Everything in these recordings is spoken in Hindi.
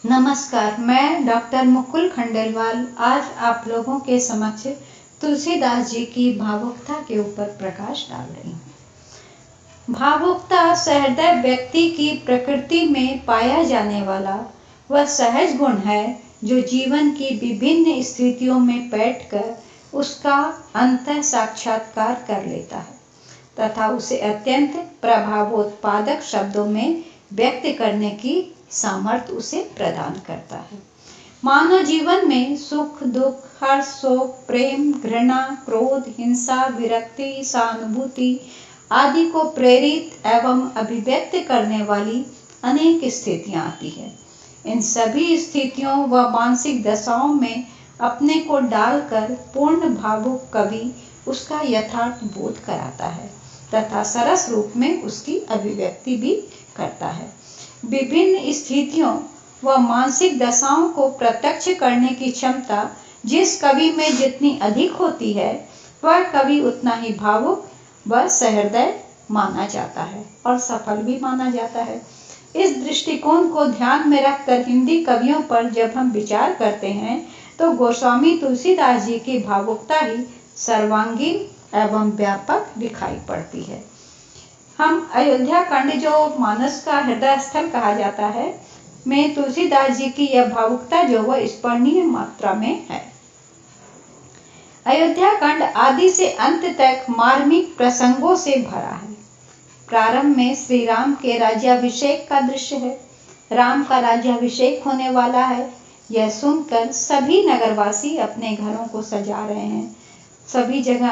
नमस्कार, मैं डॉक्टर मुकुल खंडेलवाल आज आप लोगों के समक्ष तुलसीदास जी की भावुकता के ऊपर प्रकाश डाल रही हूँ। भावुकता सहृदय व्यक्ति की प्रकृति में पाया जाने वाला वह सहज गुण है जो जीवन की विभिन्न स्थितियों में बैठकर उसका अंतः साक्षात्कार कर लेता है तथा उसे अत्यंत प्रभावोत्पादक शब्दों में व्यक्त करने की सामर्थ्य उसे प्रदान करता है। मानव जीवन में सुख दुख हर्ष शोक प्रेम घृणा क्रोध हिंसा विरक्ति सहानुभूति आदि को प्रेरित एवं अभिव्यक्त करने वाली अनेक स्थितियां आती है। इन सभी स्थितियों व मानसिक दशाओं में अपने को डालकर पूर्ण भावुक कवि उसका यथार्थ बोध कराता है तथा सरस रूप में उसकी अभिव्यक्ति भी करता है। विभिन्न स्थितियों व मानसिक दशाओं को प्रत्यक्ष करने की क्षमता जिस कवि में जितनी अधिक होती है वह कवि उतना ही भावुक व सहृदय माना जाता है और सफल भी माना जाता है। इस दृष्टिकोण को ध्यान में रखकर हिंदी कवियों पर जब हम विचार करते हैं तो गोस्वामी तुलसीदास जी की भावुकता ही सर्वांगीण एवं व्यापक दिखाई पड़ती है। हम अयोध्या कांड जो मानस का हृदय स्थल कहा जाता है में तुलसीदास जी की यह भावुकता जो वह स्मरणीय मात्रा में है। अयोध्या कांड आदि से अंत तक मार्मिक प्रसंगों से भरा है। प्रारंभ में श्री राम के राज्याभिषेक का दृश्य है। राम का राज्याभिषेक होने वाला है, यह सुनकर सभी नगरवासी अपने घरों को सजा रहे हैं। सभी जगह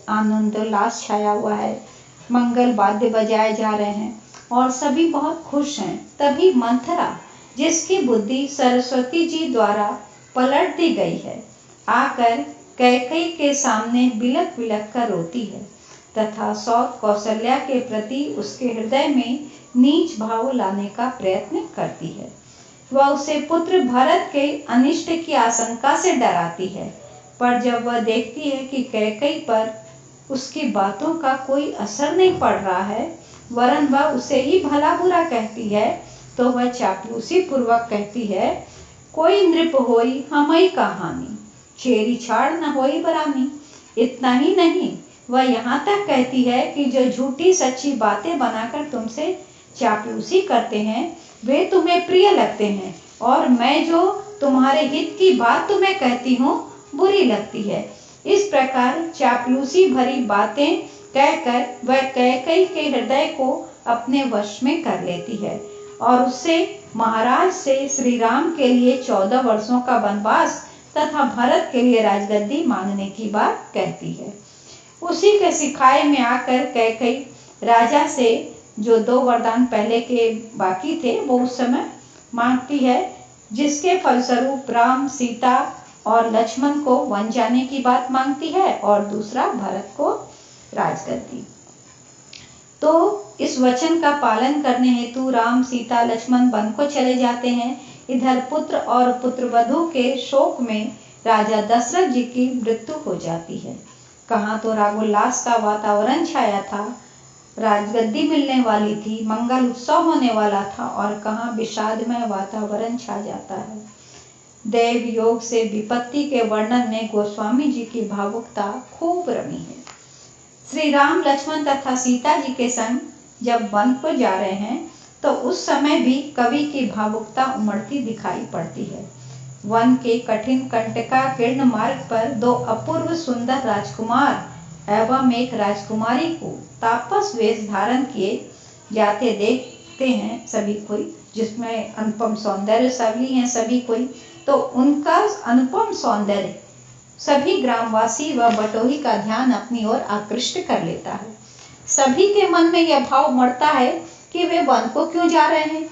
आनंदोल्लास छाया हुआ है, मंगल वाद्य बजाए जा रहे हैं और सभी बहुत खुश हैं। तभी मंथरा, जिसकी बुद्धि सरस्वती जी द्वारा पलट दी गई है, आकर कैकेयी के सामने बिलक बिलक कर रोती है तथा सौत कौशल्या के प्रति उसके हृदय में नीच भाव लाने का प्रयत्न करती है। वह उसे पुत्र भरत के अनिष्ट की आशंका से डराती है, पर जब वह देखती है कि कैकेयी पर उसकी बातों का कोई असर नहीं पड़ रहा है वरन वह उसे ही भला बुरा कहती है, तो वह चापलूसी पूर्वक कहती है, कोई नृप होई हमई कहानी, चेरी छाड़ न होई बरानी। इतना ही नहीं, वह यहाँ तक कहती है कि जो झूठी सच्ची बातें बनाकर तुमसे चापलूसी करते हैं वे तुम्हें प्रिय लगते हैं और मैं जो तुम्हारे हित की बात तुम्हें कहती हूँ बुरी लगती है। इस प्रकार चापलूसी भरी बातें कहकर वह कैकेयी के हृदय को अपने वश में कर लेती है और उससे महाराज से श्री राम के लिए 14 वर्षों का वनवास तथा भरत के लिए राजगद्दी मांगने की बात कहती है। उसी के सिखाए में आकर कैकेयी राजा से जो 2 वरदान पहले के बाकी थे वो उस समय मांगती है, जिसके फलस्वरूप राम सीता और लक्ष्मण को वन जाने की बात मांगती है और दूसरा भरत को राजगद्दी। तो इस वचन का पालन करने हेतु राम सीता लक्ष्मण वन को चले जाते हैं। इधर पुत्र और पुत्रवधू के शोक में राजा दशरथ जी की मृत्यु हो जाती है। कहाँ तो रागोल्लास का वातावरण छाया था, राजगद्दी मिलने वाली थी, मंगल उत्सव होने वाला था और कहाँ विषादमय वातावरण छा जाता है। देव योग से विपत्ति के वर्णन में गोस्वामी जी की भावुकता खूब रमी है। श्री राम लक्ष्मण तथा सीता जी के संग जब वन को जा रहे हैं तो उस समय भी कवि की भावुकता उमड़ती दिखाई पड़ती है। वन के कठिन कंटकाकीर्ण मार्ग पर 2 अपूर्व सुंदर राजकुमार एवं एक राजकुमारी को तापस वेश धारण किए जाते देखते हैं सभी कोई, जिसमें अनुपम सौंदर्यशाली हैं सभी कोई। तो उनका अनुपम सौंदर्य सभी ग्रामवासी व बटोही का ध्यान अपनी ओर आकृष्ट कर लेता है। सभी के मन में यह भाव उमड़ता है कि वे वन को क्यों जा रहे हैं,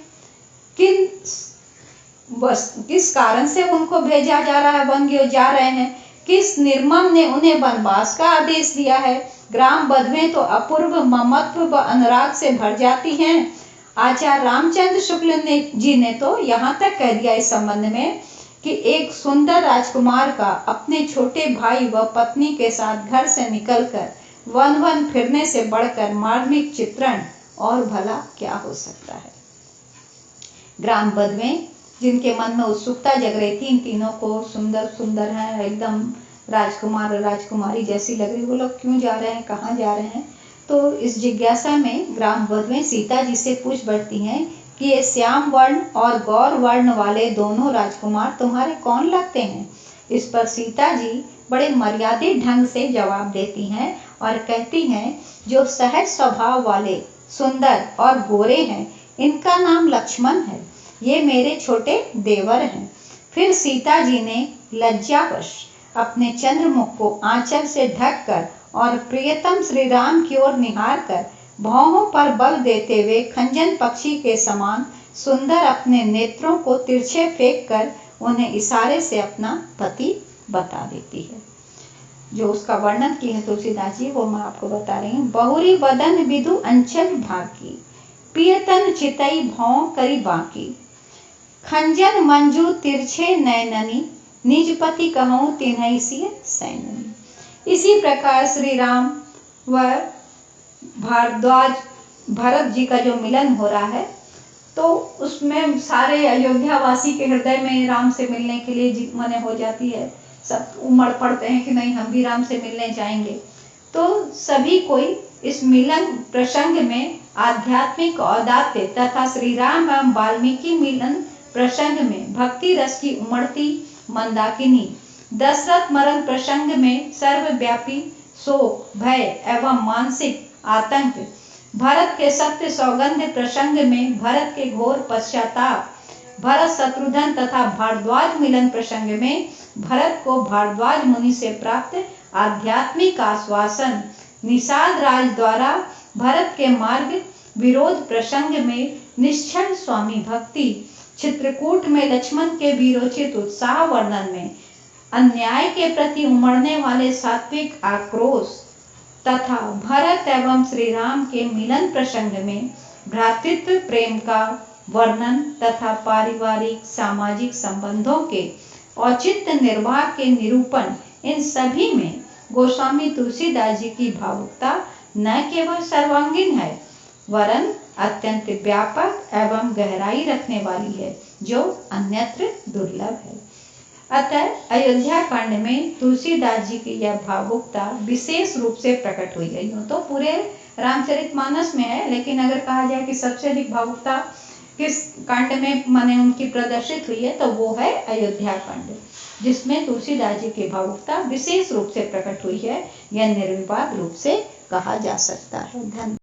किस कारण से उनको भेजा जा रहा है, वन क्यों जा रहे हैं, किस निर्मम ने उन्हें वनवास का आदेश दिया है। ग्राम बधुएं तो अपूर्व ममत्व व अनुराग से भर जाती हैं। आचार्य रामचंद्र शुक्ल जी ने तो यहाँ तक कह दिया इस संबंध में कि एक सुंदर राजकुमार का अपने छोटे भाई व पत्नी के साथ घर से निकलकर वन फिरने से बढ़कर मार्मिक चित्रण और भला क्या हो सकता है। ग्राम बधुएं जिनके मन में उत्सुकता जग रही थी इन तीनों को, सुंदर सुंदर हैं, एकदम राजकुमार और राजकुमारी जैसी लग रही, वो लोग क्यों जा रहे हैं, कहाँ जा रहे हैं। तो इस जिज्ञासा में ग्राम वधुएं सीता जी से पूछ बढ़ती हैं कि ये श्याम वर्ण और गौर वर्ण वाले दोनों राजकुमार तुम्हारे कौन लगते हैं। इस पर सीता जी बड़े मर्यादित ढंग से जवाब देती हैं और कहती हैं, जो सहज स्वभाव वाले, सुंदर और गोरे हैं, इनका नाम लक्ष्मण है, ये मेरे छोटे देवर हैं। फिर सीता जी ने लज्जावश अपने चंद्रमुख को आंचल से ढककर और प्रियतम श्री राम की ओर निहार कर भौहों पर बल देते हुए खंजन पक्षी के समान सुंदर अपने नेत्रों को तिरछे फेंक कर उन्हें इशारे से अपना पति बता देती है। जो उसका वर्णन की है तुलसीदास जी, वो मैं आपको बता रही हूँ। बहुरी बदन विदु अंचल भाकी, पियतन चितई भौं करी बाकी, खंजन मंजू तिरछे नैननी, निज पति कहूँ तिन्हई सिय सैननी। इसी प्रकार श्री राम व भारद्वाज भरत जी का जो मिलन हो रहा है, तो उसमें सारे अयोध्या वासी के हृदय में राम से मिलने के लिए जिज्ञासा हो जाती है। सब उमड़ पड़ते हैं कि नहीं, हम भी राम से मिलने जाएंगे। तो सभी कोई इस मिलन प्रसंग में आध्यात्मिक औदात्य तथा श्री राम एवं वाल्मीकि मिलन प्रसंग में भक्ति रस की उमड़ती मंदाकिनी, दशरथ मरण प्रसंग में सर्वव्यापी शोक, भय एवं मानसिक आतंक, भरत के सत्य सौगंध प्रसंग में भरत के घोर पश्चाताप, भरत शत्रुघ्न तथा भारद्वाज मिलन प्रसंग में भरत को भारद्वाज मुनि से प्राप्त आध्यात्मिक आश्वासन, निषाद राज द्वारा भरत के मार्ग विरोध प्रसंग में निश्चल स्वामी भक्ति, चित्रकूट में लक्ष्मण के वीरोचित उत्साह वर्णन में अन्याय के प्रति उमड़ने वाले सात्विक आक्रोश तथा भरत एवं श्री राम के मिलन प्रसंग में भ्रातृत्व प्रेम का वर्णन तथा पारिवारिक सामाजिक संबंधों के औचित्य निर्वाह के निरूपण, इन सभी में गोस्वामी तुलसीदास जी की भावुकता न केवल सर्वांगीण है, वरन अत्यंत व्यापक एवं गहराई रखने वाली है, जो अन्यत्र दुर्लभ है। अतः अयोध्या कांड में तुलसीदास जी की यह भावुकता विशेष रूप से प्रकट हुई है। तो पूरे रामचरितमानस में है, लेकिन अगर कहा जाए कि सबसे अधिक भावुकता किस कांड में माने उनकी प्रदर्शित हुई है, तो वो है अयोध्या कांड, जिसमें तुलसीदास जी की भावुकता विशेष रूप से प्रकट हुई है। यह निर्विवाद रूप से कहा जा सकता है। धन्यवाद।